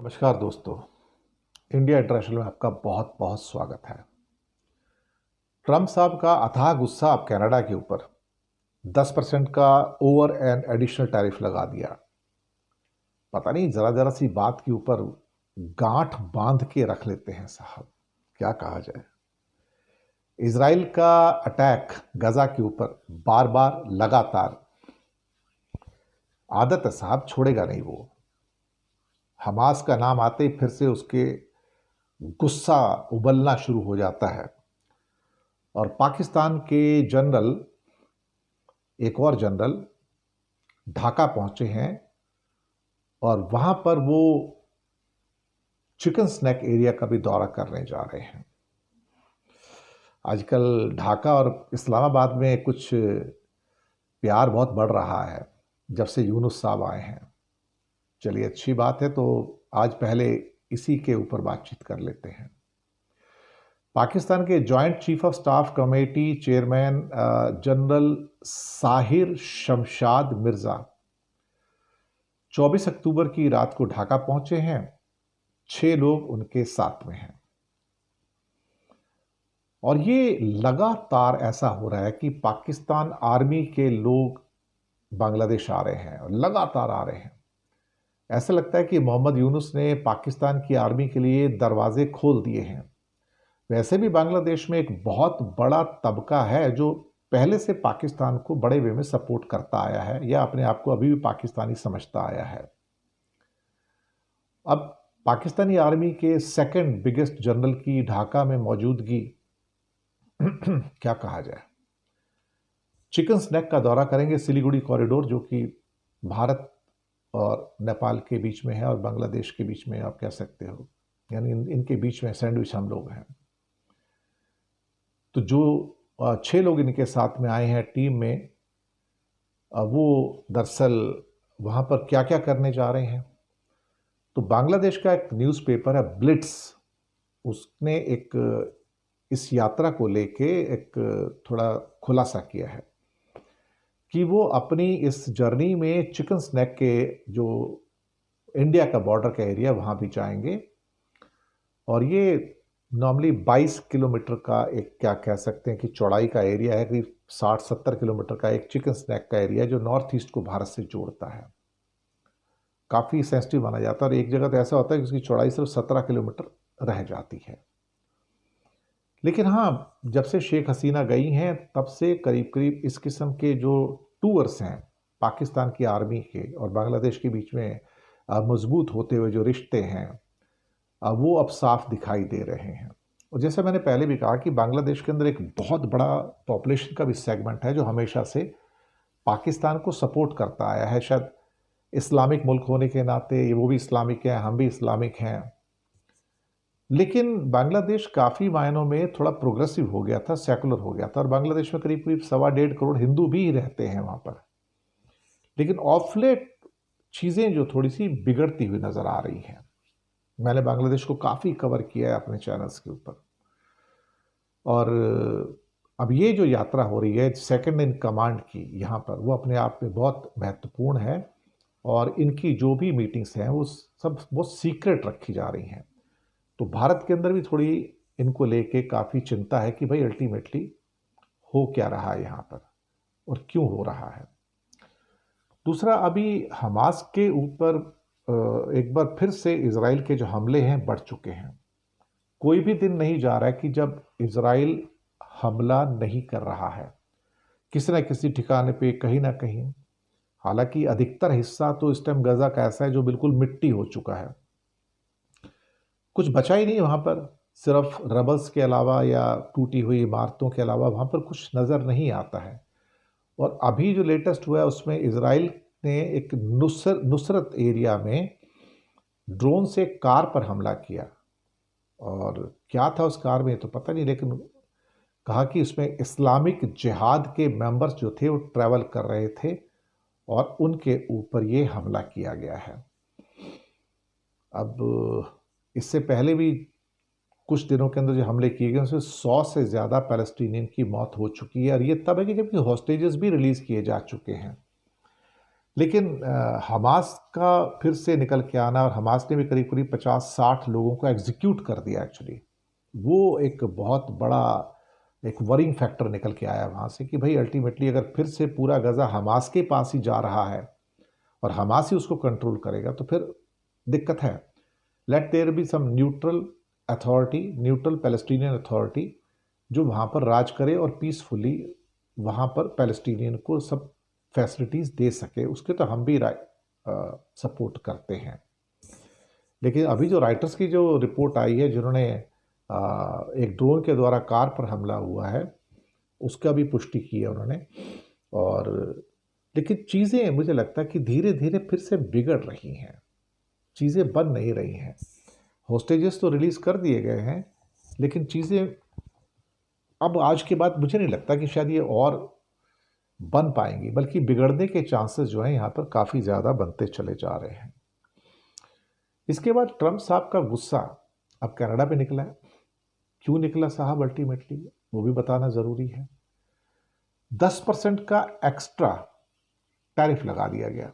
नमस्कार दोस्तों। India international में आपका बहुत बहुत स्वागत है। ट्रंप साहब का अथाह गुस्सा अब कनाडा के ऊपर 10% का ओवर एंड एडिशनल टैरिफ लगा दिया। पता नहीं, जरा जरा सी बात के ऊपर गांठ बांध के रख लेते हैं साहब, क्या कहा जाए। इजराइल का अटैक गजा के ऊपर बार बार लगातार, आदत है साहब, छोड़ेगा नहीं वो। हमास का नाम आते ही फिर से उसके गुस्सा उबलना शुरू हो जाता है। और पाकिस्तान के जनरल, एक और जनरल ढाका पहुंचे हैं और वहां पर वो चिकन स्नैक एरिया का भी दौरा करने जा रहे हैं। आजकल ढाका और इस्लामाबाद में कुछ प्यार बहुत बढ़ रहा है जब से यूनुस साहब आए हैं। चलिए, अच्छी बात है। तो आज पहले इसी के ऊपर बातचीत कर लेते हैं। पाकिस्तान के joint chief of staff committee chairman general Sahir Shamshad Mirza 24 अक्टूबर की रात को ढाका पहुंचे हैं। 6 लोग उनके साथ में हैं और ये लगातार ऐसा हो रहा है कि पाकिस्तान आर्मी के लोग बांग्लादेश आ रहे हैं और लगातार आ रहे हैं। ऐसा लगता है कि मोहम्मद यूनुस ने पाकिस्तान की आर्मी के लिए दरवाजे खोल दिए हैं। वैसे भी बांग्लादेश में एक बहुत बड़ा तबका है जो पहले से पाकिस्तान को बड़े वे में सपोर्ट करता आया है या अपने आप को अभी भी पाकिस्तानी समझता आया है। अब पाकिस्तानी आर्मी के सेकंड बिगेस्ट जनरल की ढाका में मौजूदगी क्या कहा जाए, चिकन स्नैक का दौरा करेंगे। सिलीगुड़ी कॉरिडोर जो कि भारत और नेपाल के बीच में है और बांग्लादेश के बीच में, आप कह सकते हो, यानी इनके बीच में सैंडविच हम लोग हैं। तो जो 6 लोग इनके साथ में आए हैं टीम में, वो दरअसल वहाँ पर क्या क्या करने जा रहे हैं। तो बांग्लादेश का एक न्यूज़पेपर है ब्लिट्स, उसने इस यात्रा को लेके एक थोड़ा खुलासा किया है कि वो अपनी इस जर्नी में चिकन स्नैक के जो इंडिया का बॉर्डर का एरिया वहाँ भी जाएंगे। और ये नॉर्मली 22 किलोमीटर का एक, क्या कह सकते हैं कि चौड़ाई का एरिया है, करीब 60-70 किलोमीटर का एक चिकन स्नैक का एरिया जो नॉर्थ ईस्ट को भारत से जोड़ता है। काफ़ी सेंसिटिव माना जाता है और एक जगह तो ऐसा होता है कि उसकी चौड़ाई सिर्फ 17 किलोमीटर रह जाती है। लेकिन हाँ, जब से शेख हसीना गई हैं तब से करीब करीब इस किस्म के जो टूर्स हैं पाकिस्तान की आर्मी के और बांग्लादेश के बीच में मजबूत होते हुए जो रिश्ते हैं, वो अब साफ दिखाई दे रहे हैं। और जैसे मैंने पहले भी कहा कि बांग्लादेश के अंदर एक बहुत बड़ा पॉपुलेशन का भी सेगमेंट है जो हमेशा से पाकिस्तान को सपोर्ट करता आया है। शायद इस्लामिक मुल्क होने के नाते वो भी इस्लामिक हैं, हम भी इस्लामिक हैं। लेकिन बांग्लादेश काफ़ी मायनों में थोड़ा प्रोग्रेसिव हो गया था, सेकुलर हो गया था और बांग्लादेश में करीब करीब 1.25 करोड़ हिंदू भी रहते हैं वहाँ पर। लेकिन ऑफ लेट चीज़ें जो थोड़ी सी बिगड़ती हुई नज़र आ रही हैं। मैंने बांग्लादेश को काफ़ी कवर किया है अपने चैनल्स के ऊपर। और अब ये जो यात्रा हो रही है सेकंड इन कमांड की यहाँ पर, वो अपने आप में बहुत महत्वपूर्ण है और इनकी जो भी मीटिंग्स हैं वो सब बहुत सीक्रेट रखी जा रही हैं। तो भारत के अंदर भी थोड़ी इनको लेके काफ़ी चिंता है कि भाई अल्टीमेटली हो क्या रहा है यहाँ पर और क्यों हो रहा है। दूसरा, अभी हमास के ऊपर एक बार फिर से इजराइल के जो हमले हैं बढ़ चुके हैं। कोई भी दिन नहीं जा रहा है कि जब इजराइल हमला नहीं कर रहा है किसी न किसी ठिकाने पे, कहीं ना कहीं। हालांकि अधिकतर हिस्सा तो इस टाइम गजा का ऐसा है जो बिल्कुल मिट्टी हो चुका है, कुछ बचा ही नहीं वहाँ पर। सिर्फ रबल्स के अलावा या टूटी हुई इमारतों के अलावा वहाँ पर कुछ नज़र नहीं आता है। और अभी जो लेटेस्ट हुआ है उसमें इजराइल ने एक नुसरत एरिया में ड्रोन से कार पर हमला किया। और क्या था उस कार में तो पता नहीं, लेकिन कहा कि उसमें इस्लामिक जिहाद के मेंबर्स जो थे वो ट्रैवल कर रहे थे और उनके ऊपर ये हमला किया गया है। अब इससे पहले भी कुछ दिनों के अंदर जो हमले किए गए उसमें 100 से ज़्यादा पैलेस्टीनियन की मौत हो चुकी है। और ये तब है कि जबकि हॉस्टेजेस भी रिलीज़ किए जा चुके हैं। लेकिन हमास का फिर से निकल के आना, और हमास ने भी करीब करीब 50-60 लोगों को एग्जीक्यूट कर दिया एक्चुअली, वो एक बहुत बड़ा एक वरिंग फैक्टर निकल के आया वहाँ से कि भाई अल्टीमेटली अगर फिर से पूरा गज़ा हमास के पास ही जा रहा है और हमास ही उसको कंट्रोल करेगा तो फिर दिक्कत है। Let there be some neutral authority, neutral Palestinian authority, जो वहाँ पर राज करे और पीसफुली वहाँ पर पैलेस्टीनियन को सब फैसिलिटीज़ दे सके, उसके तो हम भी सपोर्ट करते हैं। लेकिन अभी जो राइटर्स की जो रिपोर्ट आई है, जिन्होंने एक ड्रोन के द्वारा कार पर हमला हुआ है, उसका भी पुष्टि की है उन्होंने। और लेकिन चीज़ें मुझे लगता है कि धीरे धीरे फिर से बिगड़ रही हैं, चीज़ें बन नहीं रही हैं। होस्टेजेस तो रिलीज़ कर दिए गए हैं, लेकिन चीज़ें अब आज के बाद मुझे नहीं लगता कि शायद ये और बन पाएंगी, बल्कि बिगड़ने के चांसेस जो हैं यहाँ पर काफ़ी ज़्यादा बनते चले जा रहे हैं। इसके बाद ट्रंप साहब का गुस्सा अब कनाडा पे निकला है। क्यों निकला साहब, अल्टीमेटली वो भी बताना ज़रूरी है। 10% का एक्स्ट्रा टैरिफ लगा दिया गया।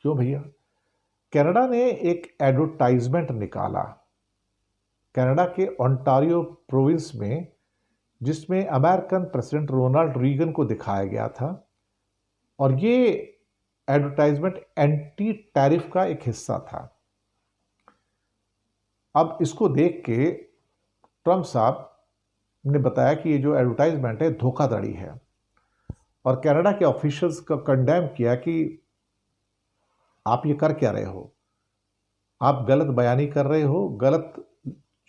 क्यों भैया? कनाडा ने एक एडवर्टाइजमेंट निकाला कनाडा के ओंटारियो प्रोविंस में, जिसमें अमेरिकन प्रेसिडेंट रोनाल्ड रीगन को दिखाया गया था, और ये एडवर्टाइजमेंट एंटी टैरिफ का एक हिस्सा था। अब इसको देख के ट्रंप साहब ने बताया कि ये जो एडवर्टाइजमेंट है धोखाधड़ी है, और कनाडा के ऑफिशियल्स का कंडेम किया कि आप ये कर क्या रहे हो, आप गलत बयानी कर रहे हो, गलत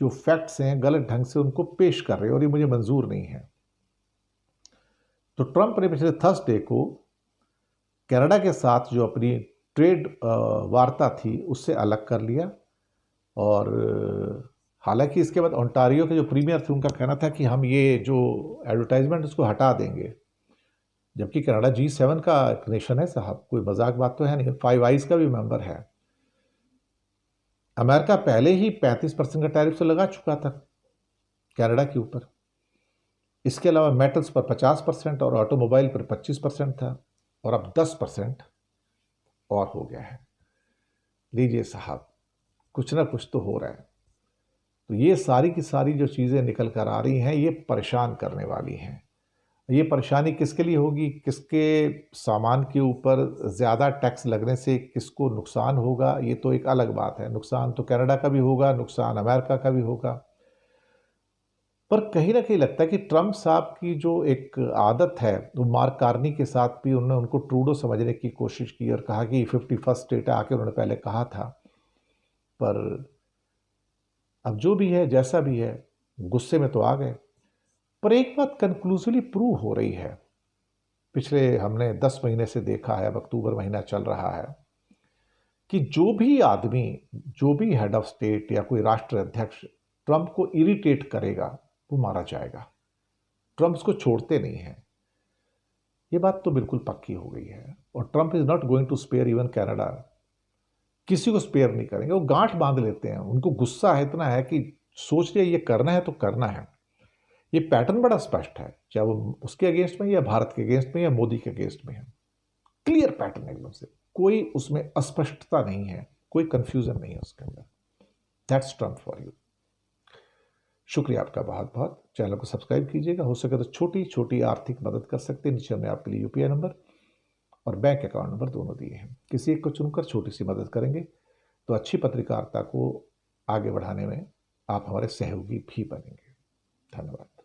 जो फैक्ट्स हैं गलत ढंग से उनको पेश कर रहे हो, और ये मुझे मंजूर नहीं है। तो ट्रंप ने पिछले थर्सडे को कनाडा के साथ जो अपनी ट्रेड वार्ता थी उससे अलग कर लिया, और हालांकि इसके बाद ओंटारियो के जो प्रीमियर थे उनका कहना था कि हम ये जो एडवर्टाइजमेंट उसको हटा देंगे, जबकि कनाडा G7 का एक नेशन है साहब, कोई मजाक बात तो है नहीं, 5 आइज का भी मेंबर है। अमेरिका पहले ही 35% का टैरिफ तो लगा चुका था कनाडा के ऊपर। इसके अलावा मेटल्स पर 50% और ऑटोमोबाइल पर 25% था, और अब 10% और हो गया है। लीजिए साहब, कुछ ना कुछ तो हो रहा है। तो ये सारी की सारी जो चीज़ें निकल कर आ रही हैं, ये परेशान करने वाली हैं। ये परेशानी किसके लिए होगी, किसके सामान के ऊपर ज़्यादा टैक्स लगने से किसको नुकसान होगा, ये तो एक अलग बात है। नुकसान तो कनाडा का भी होगा, नुकसान अमेरिका का भी होगा। पर कहीं ना कहीं लगता है कि ट्रंप साहब की जो एक आदत है, वो मार्क कार्नी के साथ भी उन्होंने उनको ट्रूडो समझने की कोशिश की और कहा कि 51st स्टेट है, आके उन्होंने पहले कहा था। पर अब जो भी है, जैसा भी है, गुस्से में तो आ गए। पर एक बात कंक्लूसिवली प्रूव हो रही है, पिछले हमने 10 महीने से देखा है, अब अक्टूबर महीना चल रहा है, कि जो भी आदमी, जो भी हेड ऑफ स्टेट या कोई राष्ट्र अध्यक्ष ट्रंप को इरिटेट करेगा वो मारा जाएगा। ट्रंप उसको छोड़ते नहीं हैं, ये बात तो बिल्कुल पक्की हो गई है। और Trump is not going to spare even Canada, किसी को स्पेयर नहीं करेंगे। वो गांठ बांध लेते हैं, उनको गुस्सा है इतना है कि सोच रहे ये करना है तो करना है। ये पैटर्न बड़ा स्पष्ट है, चाहे वो उसके अगेंस्ट में या भारत के अगेंस्ट में या मोदी के अगेंस्ट में है। क्लियर पैटर्न एकदम से, कोई उसमें अस्पष्टता नहीं है, कोई कंफ्यूजन नहीं है उसके अंदर। That's Trump for you. शुक्रिया आपका बहुत बहुत। चैनल को सब्सक्राइब कीजिएगा, हो सके तो छोटी छोटी आर्थिक मदद कर सकते हैं। नीचे हमने आपके लिए UPI नंबर और बैंक अकाउंट नंबर दोनों दिए हैं। किसी एक को चुनकर छोटी सी मदद करेंगे तो अच्छी पत्रकारिता को आगे बढ़ाने में आप हमारे सहयोगी भी बनेंगे। धन्यवाद।